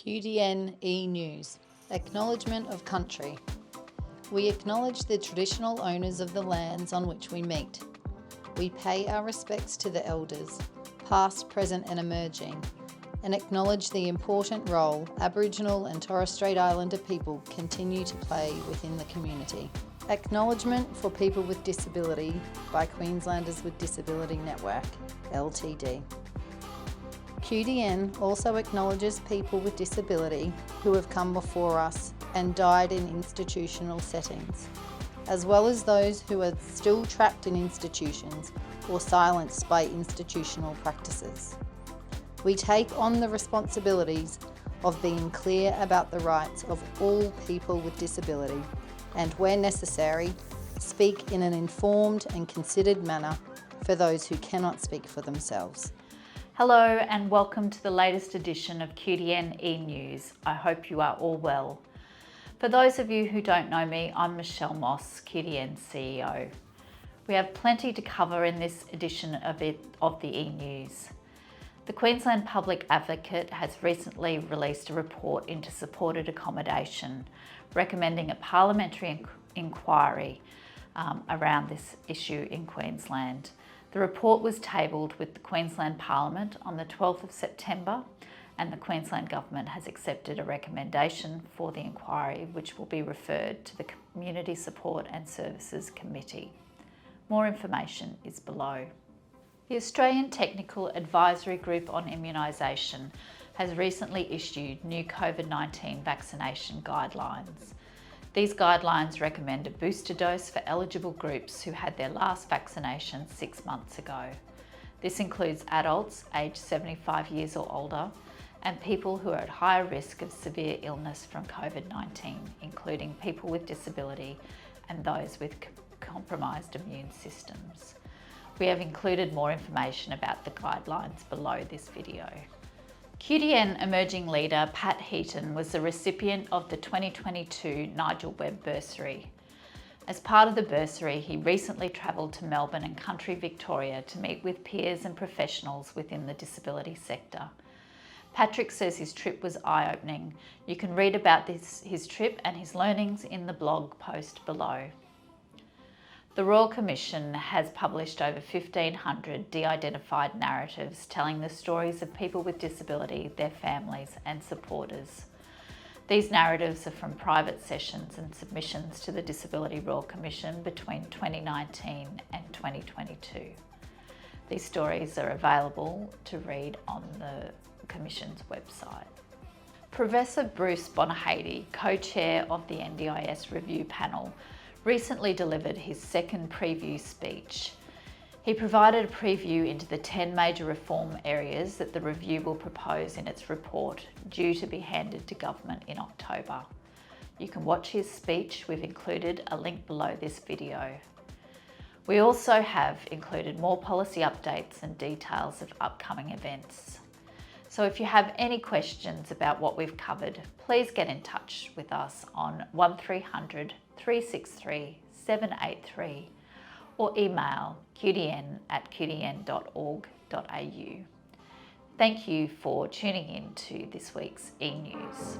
QDN E-News. Acknowledgement of country. We acknowledge the traditional owners of the lands on which we meet. We pay our respects to the elders, past, present and emerging, and acknowledge the important role Aboriginal and Torres Strait Islander people continue to play within the community. Acknowledgement for People with Disability by Queenslanders with Disability Network, Ltd. QDN also acknowledges people with disability who have come before us and died in institutional settings, as well as those who are still trapped in institutions or silenced by institutional practices. We take on the responsibilities of being clear about the rights of all people with disability and, where necessary, speak in an informed and considered manner for those who cannot speak for themselves. Hello and welcome to the latest edition of QDN E-News. I hope you are all well. For those of you who don't know me, I'm Michelle Moss, QDN CEO. We have plenty to cover in this edition of the E-News. The Queensland Public Advocate has recently released a report into supported accommodation, recommending a parliamentary inquiry around this issue in Queensland. The report was tabled with the Queensland Parliament on the 12th of September, and the Queensland Government has accepted a recommendation for the inquiry, which will be referred to the Community Support and Services Committee. More information is below. The Australian Technical Advisory Group on Immunisation has recently issued new COVID-19 vaccination guidelines. These guidelines recommend a booster dose for eligible groups who had their last vaccination 6 months ago. This includes adults aged 75 years or older and people who are at higher risk of severe illness from COVID-19, including people with disability and those with compromised immune systems. We have included more information about the guidelines below this video. QDN emerging leader Pat Heaton was the recipient of the 2022 Nigel Well Bursary. As part of the bursary, he recently travelled to Melbourne and country Victoria to meet with peers and professionals within the disability sector. Patrick says his trip was eye-opening. You can read about his trip and his learnings in the blog post below. The Royal Commission has published over 1,500 de-identified narratives telling the stories of people with disability, their families and supporters. These narratives are from private sessions and submissions to the Disability Royal Commission between 2019 and 2022. These stories are available to read on the Commission's website. Professor Bruce Bonahady, co-chair of the NDIS review panel, recently delivered his second preview speech. He provided a preview into the 10 major reform areas that the review will propose in its report, due to be handed to government in October. You can watch his speech. We've included a link below this video. We also have included more policy updates and details of upcoming events. So if you have any questions about what we've covered, please get in touch with us on 1300 363 783 or email qdn@qdn.org.au. Thank you for tuning in to this week's E-News.